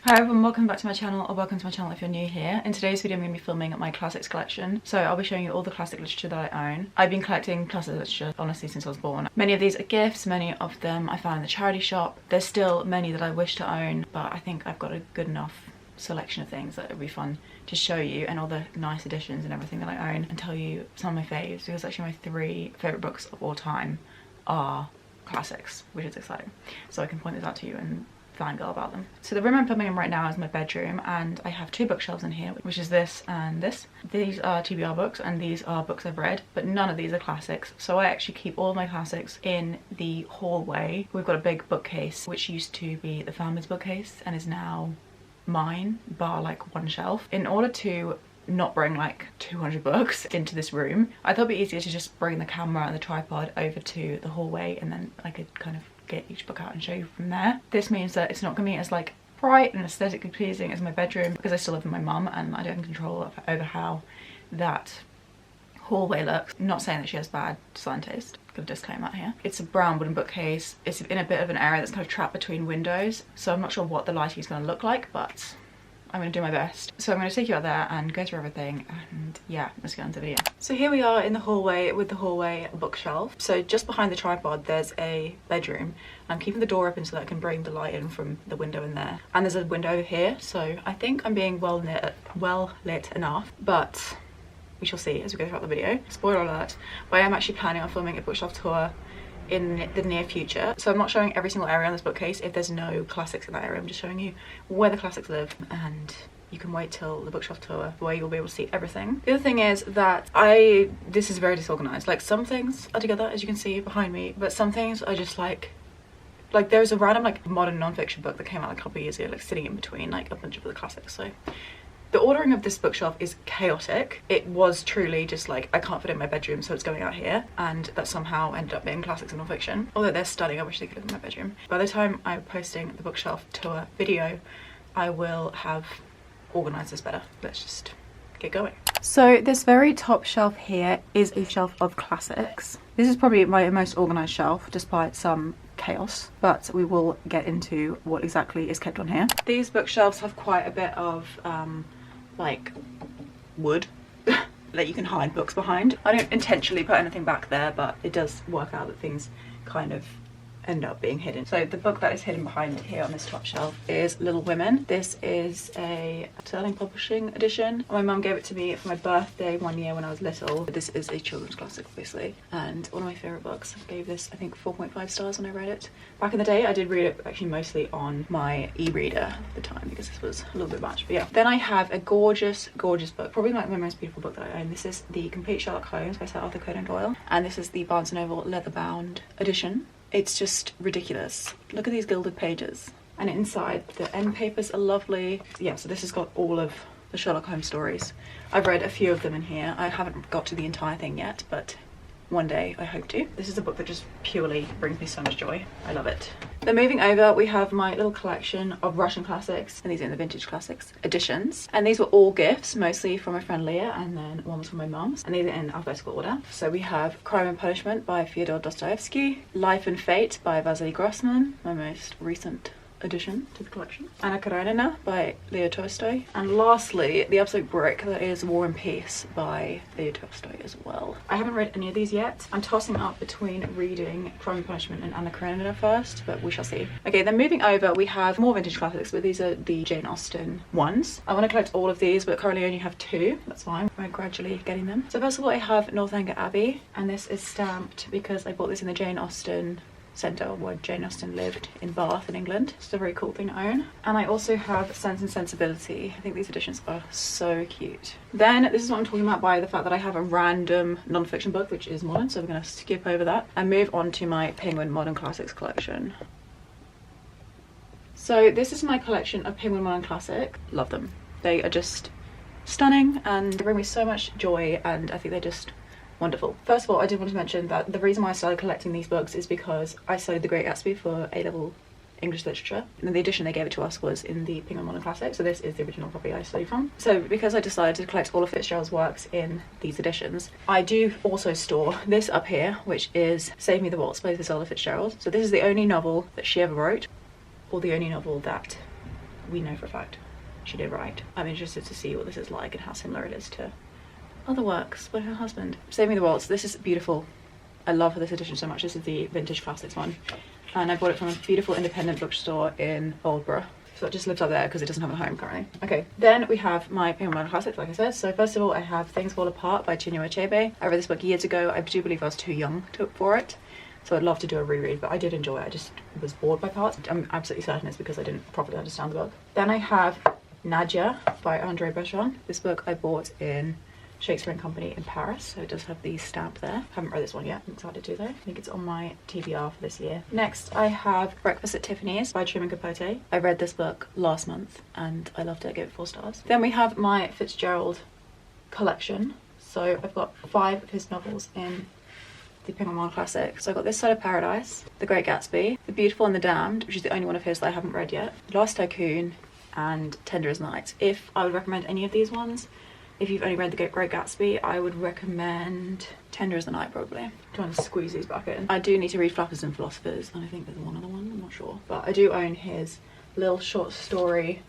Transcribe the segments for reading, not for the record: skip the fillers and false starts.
Hi everyone, welcome back to my channel, or welcome to my channel if you're new here. In today's video I'm going to be filming my classics collection. So I'll be showing you all the classic literature that I own. I've been collecting classic literature honestly since I was born. Many of these are gifts, many of them I found in the charity shop. There's still many that I wish to own, but I think I've got a good enough selection of things that it would be fun to show you, and all the nice editions and everything that I own, and tell you some of my faves, because actually my 3 favourite books of all time are classics, which is exciting. So I can point this out to you and fangirl about them. So the room I'm filming in right now is my bedroom, and I have 2 bookshelves in here, which is this and this. These are TBR books and these are books I've read, but none of these are classics. So I actually keep all of my classics in the hallway. We've got a big bookcase which used to be the family's bookcase and is now mine, bar like one shelf. In order to not bring like 200 books into this room, I thought it'd be easier to just bring the camera and the tripod over to the hallway, and then I could kind of get each book out and show you from there. This means that it's not gonna be as like bright and aesthetically pleasing as my bedroom, because I still live with my mum and I don't have control over how that hallway looks. I'm not saying that she has bad design taste, got a disclaimer here. It's a brown wooden bookcase. It's in a bit of an area that's kind of trapped between windows, so I'm not sure what the lighting is going to look like, but I'm going to do my best. So I'm going to take you out there and go through everything, and yeah, let's get into the video. So here we are in the hallway with the hallway bookshelf. So just behind the tripod there's a bedroom. I'm keeping the door open so that I can bring the light in from the window in there. And there's a window here, so I think I'm being well lit enough, but we shall see as we go throughout the video. Spoiler alert, but I am actually planning on filming a bookshelf tour in the near future, so I'm not showing every single area on this bookcase if there's no classics in that area. I'm just showing you where the classics live, and you can wait till the bookshelf tour where you'll be able to see everything. The other thing is that this is very disorganized. Like, some things are together, as you can see behind me, but some things are just like there's a random like modern non-fiction book that came out a couple of years ago, like sitting in between like a bunch of the classics. So the ordering of this bookshelf is chaotic. It was truly just like, I can't fit it in my bedroom, so it's going out here, and that somehow ended up being classics and non-fiction. Although they're stunning, I wish they could live in my bedroom. By the time I'm posting the bookshelf tour video, I will have organised this better. Let's just get going. So this very top shelf here is a shelf of classics. This is probably my most organised shelf, despite some chaos, but we will get into what exactly is kept on here. These bookshelves have quite a bit of like wood that you can hide books behind. I don't intentionally put anything back there, but it does work out that things kind of end up being hidden. So the book that is hidden behind me here on this top shelf is Little Women. This is a Sterling Publishing edition. My mum gave it to me for my birthday one year when I was little. This is a children's classic, obviously, and one of my favourite books. I gave this, I think, 4.5 stars when I read it. Back in the day, I did read it actually mostly on my e-reader at the time, because this was a little bit much, but yeah. Then I have a gorgeous, gorgeous book, probably like my most beautiful book that I own. This is The Complete Sherlock Holmes by Sir Arthur Conan Doyle, and this is the Barnes & Noble leather-bound edition. It's just ridiculous. Look at these gilded pages. And inside, the end papers are lovely. Yeah, so this has got all of the Sherlock Holmes stories. I've read a few of them in here. I haven't got to the entire thing yet, but one day I hope to. This is a book that just purely brings me so much joy. I love it. Then moving over, we have my little collection of Russian classics, and these are in the vintage classics editions. And these were all gifts, mostly from my friend Leah, and then one was from my mum's. And these are in alphabetical order. So we have Crime and Punishment by Fyodor Dostoyevsky, Life and Fate by Vassily Grossman, my most recent addition to the collection, Anna Karenina by Leo Tolstoy, and lastly the absolute brick that is War and Peace by Leo Tolstoy as well. I haven't read any of these yet. I'm tossing up between reading Crime and Punishment and Anna Karenina first, but we shall see. Okay, then moving over, we have more vintage classics, but these are the Jane Austen ones. I want to collect all of these, but currently only have 2. That's fine, I'm gradually getting them. So first of all, I have Northanger Abbey, and this is stamped because I bought this in the Jane Austen centre where Jane Austen lived in Bath in England. It's a very cool thing to own. And I also have Sense and Sensibility. I think these editions are so cute. Then this is what I'm talking about by the fact that I have a random non-fiction book which is modern, so we're going to skip over that and move on to my Penguin Modern Classics collection. So this is my collection of Penguin Modern Classic. Love them. They are just stunning and they bring me so much joy, and I think they're just wonderful. First of all, I did want to mention that the reason why I started collecting these books is because I studied The Great Gatsby for A-level English literature, and the edition they gave it to us was in the Penguin Modern Classic, so this is the original copy I studied from. So because I decided to collect all of Fitzgerald's works in these editions, I do also store this up here, which is Save Me the Waltz by Zelda Fitzgerald. So this is the only novel that she ever wrote, or the only novel that we know for a fact she did write. I'm interested to see what this is like and how similar it is to other works by her husband. Save Me the Waltz. This is beautiful. I love this edition so much. This is the vintage classics one, and I bought it from a beautiful independent bookstore in Oldborough. So it just lives up there because it doesn't have a home currently. Okay, then we have my Penguin classics, like I said. So first of all, I have Things Fall Apart by Chinua Achebe. I read this book years ago. I do believe I was too young for it, so I'd love to do a reread, but I did enjoy it. I just was bored by parts. I'm absolutely certain it's because I didn't properly understand the book. Then I have Nadja by André. This book I bought in Shakespeare and Company in Paris, so it does have the stamp there. Haven't read this one yet. I'm excited to though. I think it's on my TBR for this year. Next, I have Breakfast at Tiffany's by Truman Capote. I read this book last month and I loved it. I gave it 4 stars. Then we have my Fitzgerald collection. So I've got 5 of his novels in the Penguin Classic. So I've got This Side of Paradise, The Great Gatsby, The Beautiful and the Damned, which is the only one of his that I haven't read yet, The Last Tycoon, and Tender as Night. If I would recommend any of these ones, if you've only read The Great Gatsby, I would recommend Tender as the Night, probably. I'm trying to squeeze these back in. I do need to read Flappers and Philosophers, and I think there's one other one, I'm not sure. But I do own his little short story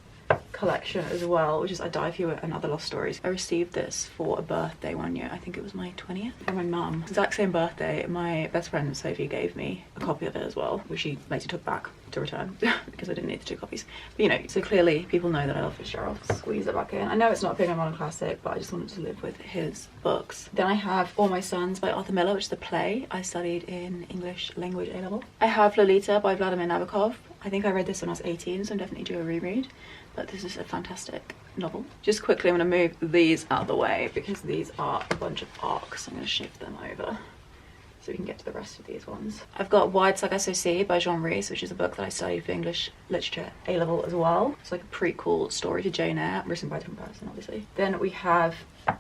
collection as well, which is I Die If You Were and Other Lost Stories. I received this for a birthday one year. I think it was my 20th, from my mum. Exact same birthday. My best friend Sophie gave me a copy of it as well, which she later took back to return because I didn't need the 2 copies. But you know, so clearly people know that I love Fitzgerald. Squeeze it back in. I know it's not a Penguin Modern Classic, but I just wanted to live with his books. Then I have All My Sons by Arthur Miller, which is the play I studied in English language A level. I have Lolita by Vladimir Nabokov. I think I read this when I was 18, so I'm definitely due a reread. But this is a fantastic novel. Just quickly, I'm going to move these out of the way because these are a bunch of arcs. I'm going to shift them over so we can get to the rest of these ones. I've got Wides Like SOC by Jean Rhys, which is a book that I studied for English literature A level as well. It's like a prequel story to Jane Eyre, written by a different person, obviously. Then we have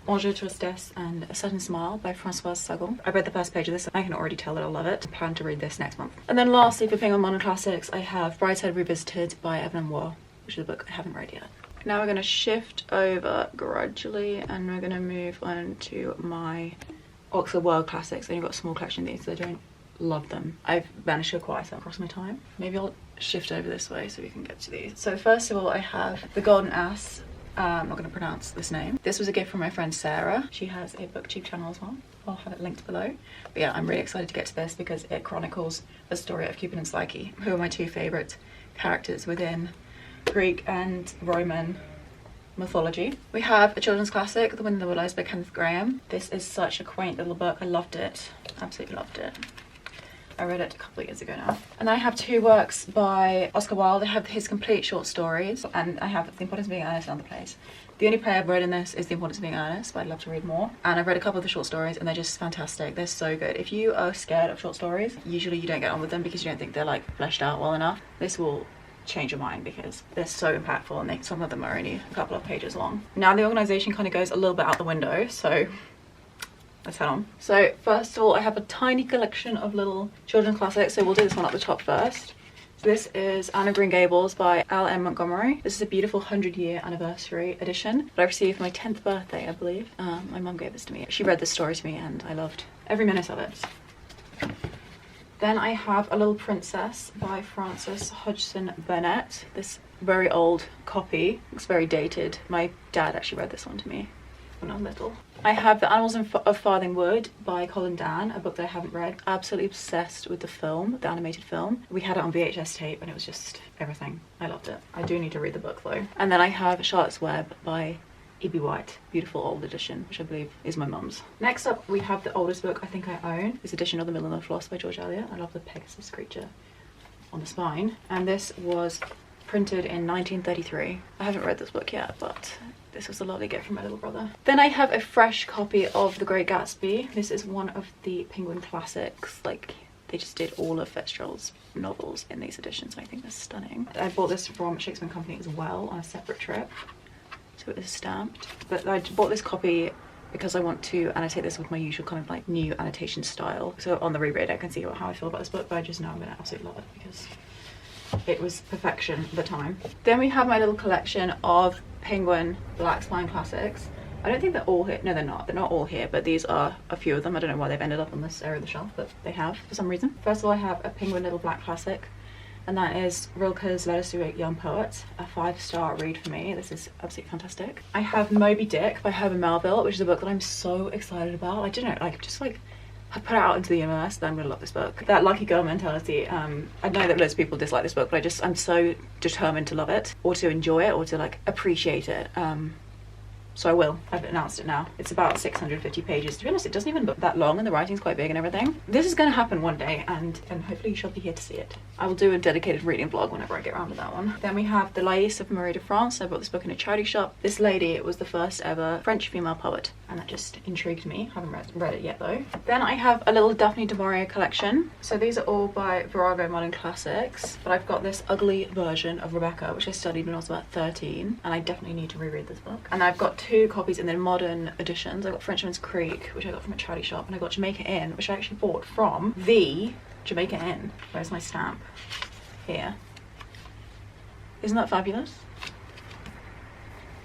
Bonjour Tristesse and A Sudden Smile by Françoise Sagan. I read the first page of this. I can already tell that I'll love it. I plan to read this next month. And then lastly, for Penguin Modern Classics, I have Brideshead Revisited by Evan Moore, which is a book I haven't read yet. Now we're going to shift over gradually and we're going to move on to my Oxford World Classics. I've only got a small collection of these, so I don't love them. I've managed to acquire some across my time. Maybe I'll shift over this way so we can get to these. So first of all, I have The Golden Ass. I'm not going to pronounce this name. This was a gift from my friend Sarah. She has a booktube channel as well. I'll have it linked below. But yeah, I'm really excited to get to this because it chronicles the story of Cupid and Psyche, who are my 2 favourite characters within Greek and Roman mythology. We have a children's classic, The Wind and the Willows by Kenneth Grahame. This is such a quaint little book. I loved it. Absolutely loved it. I read it a couple of years ago now. And I have 2 works by Oscar Wilde. I have his complete short stories, and I have The Importance of Being Earnest and Other Plays. The only play I've read in this is The Importance of Being Earnest, but I'd love to read more. And I've read a couple of the short stories and they're just fantastic. They're so good. If you are scared of short stories, usually you don't get on with them because you don't think they're like fleshed out well enough. This will change your mind because they're so impactful and some of them are only a couple of pages long. Now the organisation kind of goes a little bit out the window, so let's head on. So first of all, I have a tiny collection of little children's classics, so we'll do this one at the top first. So this is Anne of Green Gables by L. M. Montgomery. This is a beautiful 100-year anniversary edition that I received for my 10th birthday, I believe. My mum gave this to me. She read this story to me and I loved every minute of it. Then I have A Little Princess by Frances Hodgson Burnett. This very old copy. It's very dated. My dad actually read this one to me when I was little. I have The Animals of Farthing Wood by Colin Dan, a book that I haven't read. Absolutely obsessed with the film, the animated film. We had it on VHS tape and it was just everything. I loved it. I do need to read the book though. And then I have Charlotte's Web by E.B. White, beautiful old edition, which I believe is my mum's. Next up, we have the oldest book I think I own. This edition of The Mill and the Floss by George Eliot. I love the Pegasus creature on the spine. And this was printed in 1933. I haven't read this book yet, but this was a lovely gift from my little brother. Then I have a fresh copy of The Great Gatsby. This is one of the Penguin classics. Like, they just did all of Fitzgerald's novels in these editions. I think they're stunning. I bought this from Shakespeare and Company as well on a separate trip. So it is stamped. But I bought this copy because I want to annotate this with my usual kind of like new annotation style. So on the reread I can see how I feel about this book, but I just know I'm going to absolutely love it because it was perfection at the time. Then we have my little collection of Penguin Black Spine classics. I don't think they're all here. No, they're not. They're not all here, but these are a few of them. I don't know why they've ended up on this area of the shelf, but they have for some reason. First of all, I have a Penguin Little Black Classic. and that is Rilke's Letters to a Young Poet, a 5-star read for me. This is absolutely fantastic. I have Moby Dick by Herbert Melville, which is a book that I'm so excited about. I don't know, like, just like I put it out into the universe that I'm gonna love this book. That lucky girl mentality. I know that loads of people dislike this book, but I'm so determined to love it, or to enjoy it, or to like appreciate it. So I will. I've announced it now. It's about 650 pages. To be honest, it doesn't even look that long and the writing's quite big and everything. This is going to happen one day, and hopefully you shall be here to see it. I will do a dedicated reading vlog whenever I get around to that one. Then we have The Lais of Marie de France. I bought this book in a charity shop. This lady was the first ever French female poet, and that just intrigued me. Haven't read it yet though. Then I have a little Daphne du Maurier collection. So these are all by Virago Modern Classics, but I've got this ugly version of Rebecca, which I studied when I was about 13, and I definitely need to reread this book. And I've got 2 copies in the modern editions. I got Frenchman's Creek, which I got from a charity shop, and I got Jamaica Inn, which I actually bought from the Jamaica Inn. Where's my stamp? Here. Isn't that fabulous?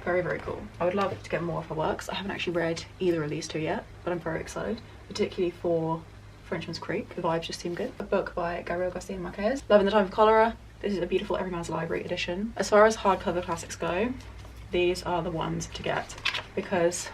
Very, very cool. I would love to get more of her works. I haven't actually read either of these 2 yet, but I'm very excited, particularly for Frenchman's Creek. The vibes just seem good. A book by Gabriel Garcia Marquez, Love in the Time of Cholera. This is a beautiful Everyman's Library edition. As far as hardcover classics go, these are the ones to get, because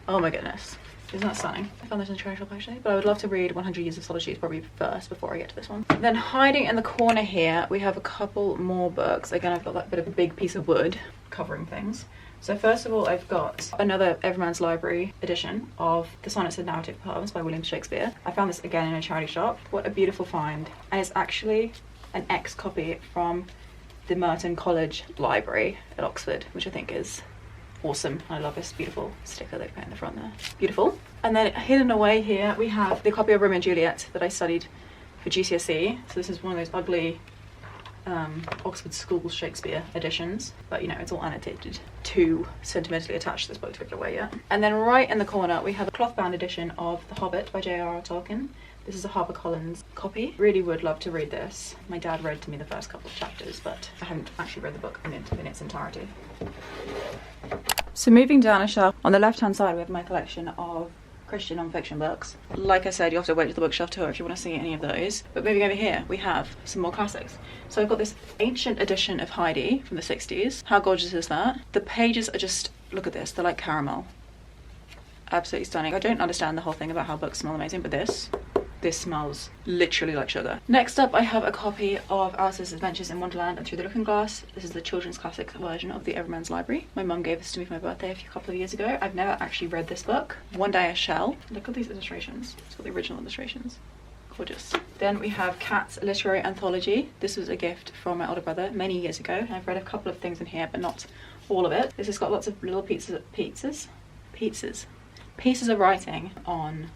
oh my goodness, isn't that stunning? I found this in a charity shop actually, but I would love to read 100 Years of Solitude probably first before I get to this one. Then hiding in the corner here we have a couple more books. Again, I've got that bit of a big piece of wood covering things. So first of all, I've got another Everyman's Library edition of the Sonnets and Narrative Poems by William Shakespeare. I found this again in a charity shop. What a beautiful find. And it's actually an ex-copy from the Merton College Library at Oxford, which I think is awesome. I love this beautiful sticker they put in the front there. Beautiful. And then hidden away here we have the copy of Romeo and Juliet that I studied for GCSE. So this is one of those ugly Oxford School Shakespeare editions, but you know, it's all annotated. Too sentimentally attached to this book to give it away yet. And then right in the corner we have a cloth-bound edition of The Hobbit by J.R.R. Tolkien. This is a HarperCollins copy. Really would love to read this. My dad read to me the first couple of chapters, but I haven't actually read the book in its entirety. So moving down a shelf, on the left-hand side we have my collection of Christian non-fiction books. Like I said, you have to wait to the bookshelf tour if you want to see any of those. But moving over here, we have some more classics. So I've got this ancient edition of Heidi from the 60s. How gorgeous is that? The pages are just, look at this, they're like caramel. Absolutely stunning. I don't understand the whole thing about how books smell amazing, but this smells literally like sugar. Next up, I have a copy of Alice's Adventures in Wonderland and Through the Looking Glass. This is the children's classics version of the Everyman's Library. My mum gave this to me for my birthday a couple of years ago. I've never actually read this book. One Day I Shall. Look at these illustrations. It's got the original illustrations. Gorgeous. Then we have Kat's Literary Anthology. This was a gift from my older brother many years ago, and I've read a couple of things in here, but not all of it. This has got lots of little pieces of writing on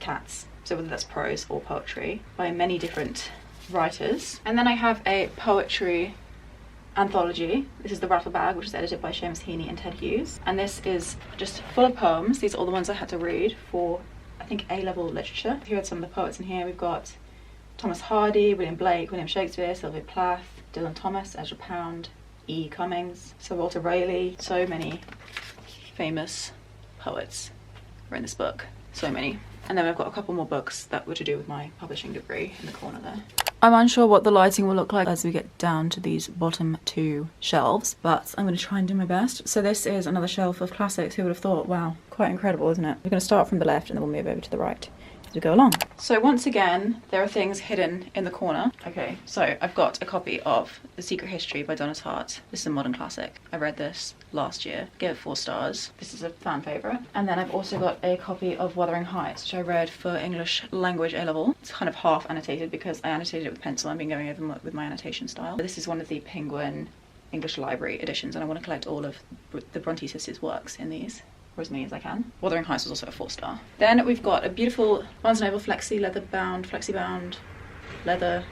cats. So whether that's prose or poetry by many different writers. And then I have a poetry anthology. This is The Rattle Bag, which is edited by Seamus Heaney and Ted Hughes. And this is just full of poems. These are all the ones I had to read for, I think, A-level literature. Here are some of the poets in here. We've got Thomas Hardy, William Blake, William Shakespeare, Sylvia Plath, Dylan Thomas, Ezra Pound, E. Cummings, Sir Walter Raleigh. So many famous poets are in this book. So many. And then we've got a couple more books that were to do with my publishing degree in the corner there. I'm unsure what the lighting will look like as we get down to these bottom 2 shelves, but I'm going to try and do my best. So this is another shelf of classics. Who would have thought? Wow, quite incredible, isn't it? We're going to start from the left and then we'll move over to the right as we go along. So once again, there are things hidden in the corner. Okay, so I've got a copy of The Secret History by Donna Tartt. This is a modern classic. I read this last year, gave it 4 stars. This is a fan favourite. And then I've also got a copy of Wuthering Heights, which I read for English language A-level. It's kind of half annotated because I annotated it with pencil. I've been going over with my annotation style. This is one of the Penguin English Library editions, and I want to collect all of the Bronte sisters' works in these, or as many as I can. Wuthering Heights was also a 4-star. Then we've got a beautiful Barnes & Noble flexi-bound leather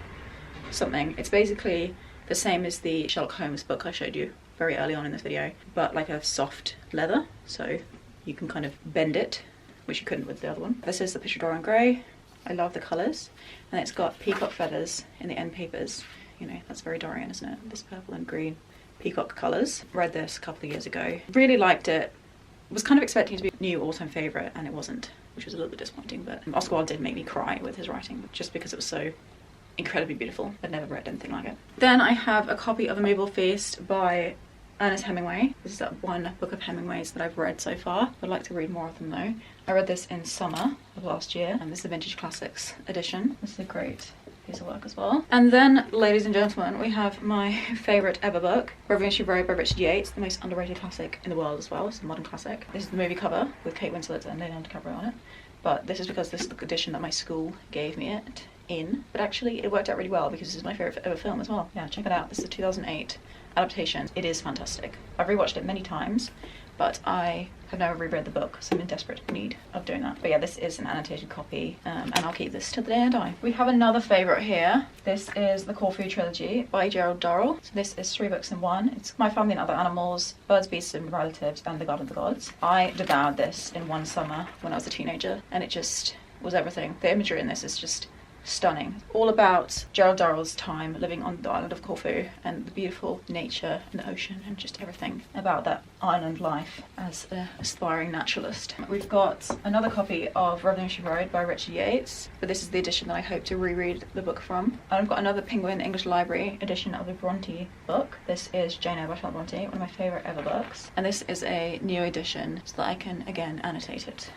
something. It's basically the same as the Sherlock Holmes book I showed you very early on in this video, but like a soft leather, so you can kind of bend it, which you couldn't with the other one. This is the Picture Dorian Gray. I love the colours, and it's got peacock feathers in the end papers. You know, that's very Dorian, isn't it? This purple and green peacock colours. Read this a couple of years ago. Really liked it. Was kind of expecting it to be a new all-time favourite, and it wasn't, which was a little bit disappointing, but Oscar Wilde did make me cry with his writing, just because it was so incredibly beautiful. I'd never read anything like it. Then I have a copy of A Movable Feast by Ernest Hemingway. This is that one book of Hemingway's that I've read so far. I'd like to read more of them though. I read this in summer of last year, and this is the Vintage Classics edition. This is a great piece of work as well. And then, ladies and gentlemen, we have my favourite ever book, Revolutionary Road by Richard Yates, the most underrated classic in the world as well. It's a modern classic. This is the movie cover with Kate Winslet and Leonardo DiCaprio on it. But this is because this is the edition that my school gave me it in. But actually, it worked out really well because this is my favourite ever film as well. Yeah, check it out. This is a 2008 adaptation. It is fantastic. I've rewatched it many times, but I have never reread the book, so I'm in desperate need of doing that. But yeah, this is an annotated copy, and I'll keep this till the day I die. We have another favourite here. This is the Corfu trilogy by Gerald Doyle. So this is 3 books in one. It's My Family and Other Animals, Birds, Beasts and Relatives, and The Garden of the Gods. I devoured this in one summer when I was a teenager, and it just was everything. The imagery in this is just stunning. All about Gerald Doyle's time living on the island of Corfu and the beautiful nature and the ocean and just everything about that island life as an aspiring naturalist. We've got another copy of Revolutionary Road by Richard Yates, but this is the edition that I hope to reread the book from. And I've got another Penguin English Library edition of the Bronte book. This is Jane Eyre by Charlotte Bronte, one of my favourite ever books. And this is a new edition so that I can again annotate it.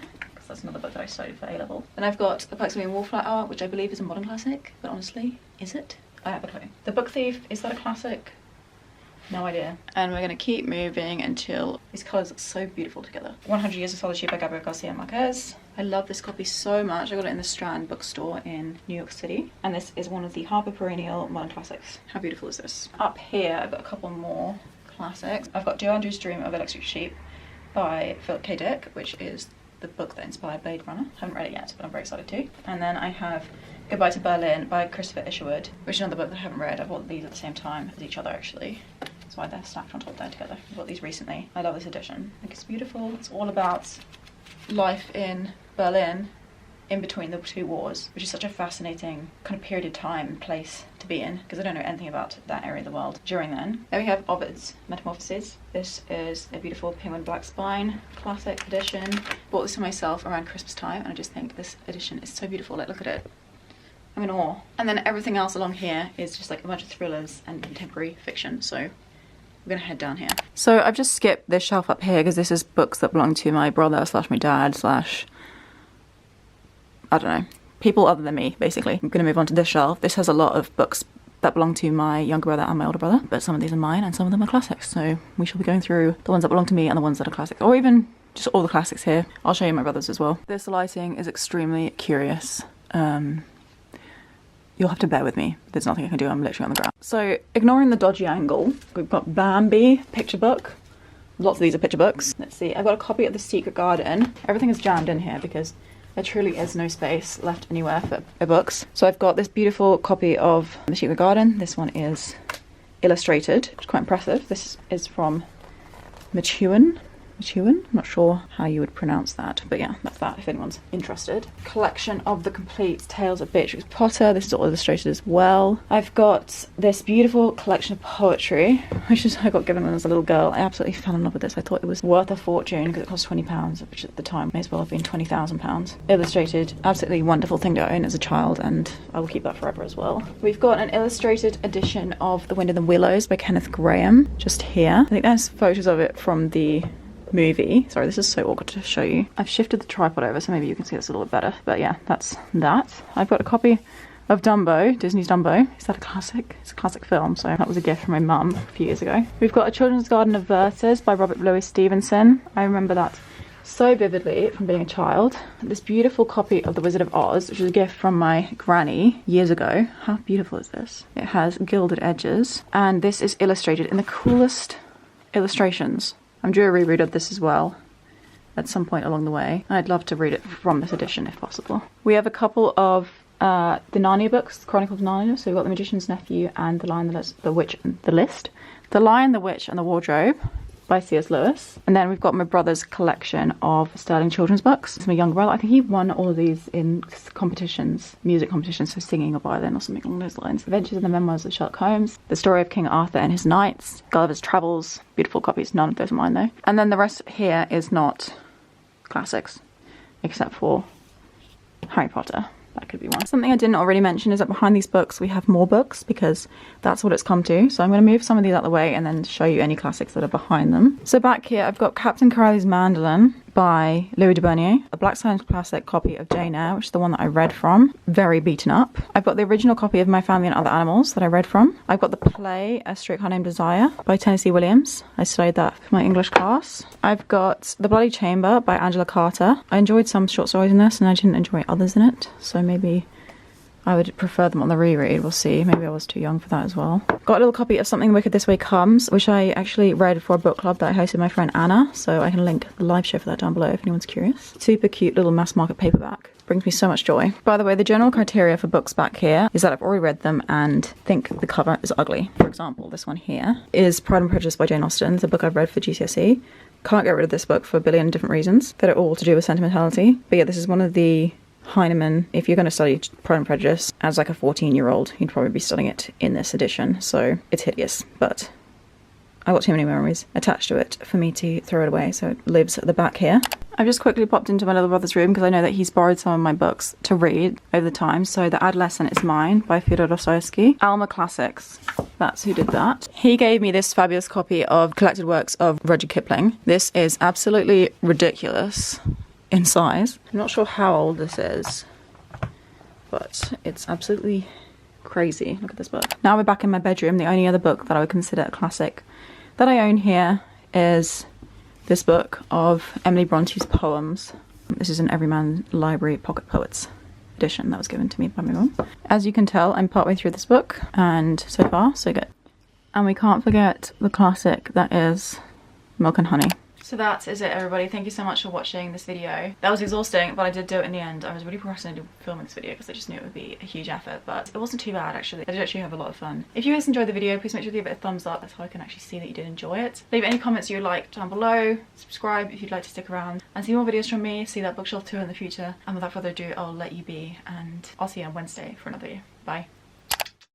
That's another book that I studied for A-level. Then I've got The Perks of Being a Wallflower, which I believe is a modern classic, but honestly, is it? I have a clue. The Book Thief, is that a classic? No idea. And we're gonna keep moving until these colours look so beautiful together. 100 Years of Solitude by Gabriel Garcia Marquez. I love this copy so much. I got it in the Strand bookstore in New York City. And this is one of the Harper Perennial modern classics. How beautiful is this? Up here, I've got a couple more classics. I've got Do Andrew's Dream of Electric Sheep by Philip K. Dick, which is the book that inspired Blade Runner. Haven't read it yet, but I'm very excited to. And then I have Goodbye to Berlin by Christopher Isherwood, which is another book that I haven't read. I bought these at the same time as each other actually. That's why they're stacked on top there together. I bought these recently. I love this edition. I think it's beautiful. It's all about life in Berlin in between the two wars, which is such a fascinating kind of period of time and place to be in, because I don't know anything about that area of the world during then. Then we have Ovid's Metamorphoses. This is a beautiful Penguin Black Spine classic edition. Bought this for myself around Christmas time, and I just think this edition is so beautiful. Like, look at it. I'm in awe. And then everything else along here is just like a bunch of thrillers and contemporary fiction, so we're gonna head down here. So I've just skipped this shelf up here because this is books that belong to my brother slash my dad slash I don't know, people other than me, basically. I'm gonna move on to this shelf. This has a lot of books that belong to my younger brother and my older brother, but some of these are mine and some of them are classics. So we shall be going through the ones that belong to me and the ones that are classics, or even just all the classics here. I'll show you my brother's as well. This lighting is extremely curious. You'll have to bear with me. There's nothing I can do. I'm literally on the ground. So ignoring the dodgy angle, we've got Bambi picture book. Lots of these are picture books. Let's see. I've got a copy of The Secret Garden. Everything is jammed in here because there truly is no space left anywhere for books. So I've got this beautiful copy of The Secret Garden. This one is illustrated, which is quite impressive. This is from Matuin. I'm not sure how you would pronounce that, but yeah, that's that if anyone's interested. Collection of the complete Tales of Beatrix Potter. This is all illustrated as well. I've got this beautiful collection of poetry, which is I got given when I was a little girl. I absolutely fell in love with this. I thought it was worth a fortune because it cost £20, which at the time may as well have been £20,000. Illustrated, absolutely wonderful thing to own as a child, and I will keep that forever as well. We've got an illustrated edition of The Wind in the Willows by Kenneth Graham, just here. I think there's photos of it from the movie. Sorry, this is so awkward to show you. I've shifted the tripod over so maybe you can see this a little bit better. But yeah, that's that. I've got a copy of Dumbo, Disney's Dumbo. Is that a classic? It's a classic film, so that was a gift from my mum a few years ago. We've got A Children's Garden of Verses by Robert Louis Stevenson. I remember that so vividly from being a child. This beautiful copy of The Wizard of Oz, which was a gift from my granny years ago. How beautiful is this? It has gilded edges, and this is illustrated in the coolest illustrations. I'm due a reread of this as well at some point along the way. I'd love to read it from this edition if possible. We have a couple of the Narnia books, Chronicles of Narnia. So we've got The Magician's Nephew and The Lion, the Witch, and the List. The Lion, the Witch, and the Wardrobe by C.S. Lewis. And then we've got my brother's collection of Sterling children's books. It's my younger brother. I think he won all of these in competitions, music competitions, so singing or violin or something along those lines. Adventures and the Memoirs of Sherlock Holmes, The Story of King Arthur and His Knights, Gulliver's Travels, beautiful copies, none of those are mine though. And then the rest here is not classics, except for Harry Potter. That could be one. Something I didn't already mention is that behind these books we have more books, because that's what it's come to. So I'm going to move some of these out of the way and then show you any classics that are behind them. So back here I've got Captain Corelli's Mandolin by Louis de Bernier, a Black Science Classic copy of Jane Eyre, which is the one that I read from, very beaten up. I've got the original copy of My Family and Other Animals that I read from. I've got the play A Streetcar Named Desire by Tennessee Williams. I studied that for my English class. I've got The Bloody Chamber by Angela Carter. I enjoyed some short stories in this and I didn't enjoy others in it, so maybe I would prefer them on the reread, we'll see. Maybe I was too young for that as well. Got a little copy of Something Wicked This Way Comes, which I actually read for a book club that I hosted with my friend Anna, so I can link the live show for that down below if anyone's curious. Super cute little mass market paperback. Brings me so much joy. By the way, the general criteria for books back here is that I've already read them and think the cover is ugly. For example, this one here is Pride and Prejudice by Jane Austen. It's a book I've read for GCSE. Can't get rid of this book for a billion different reasons that are all to do with sentimentality. But yeah, this is one of the Heinemann, if you're going to study Pride and Prejudice as like a 14-year-old, you'd probably be studying it in this edition. So it's hideous, but I've got too many memories attached to it for me to throw it away, so it lives at the back here. I've just quickly popped into my little brother's room because I know that he's borrowed some of my books to read over the time. So The Adolescent is mine by Fyodor Dostoyevsky. Alma Classics, that's who did that. He gave me this fabulous copy of collected works of Rudyard Kipling. This is absolutely ridiculous in size. I'm not sure how old this is, but it's absolutely crazy. Look at this book. Now we're back in my bedroom. The only other book that I would consider a classic that I own here is this book of Emily Bronte's poems. This is an Everyman Library Pocket Poets edition that was given to me by my mum. As you can tell, I'm partway through this book, and so far so good. And we can't forget the classic that is Milk and Honey. So that is it, everybody. Thank you so much for watching this video. That was exhausting, but I did do it in the end. I was really procrastinating filming this video because I just knew it would be a huge effort, but it wasn't too bad actually. I did actually have a lot of fun. If you guys enjoyed the video, please make sure to give it a thumbs up. That's how I can actually see that you did enjoy it. Leave any comments you would like down below. Subscribe if you'd like to stick around and see more videos from me. See that bookshelf tour in the future. And without further ado, I'll let you be, and I'll see you on Wednesday for another video. Bye.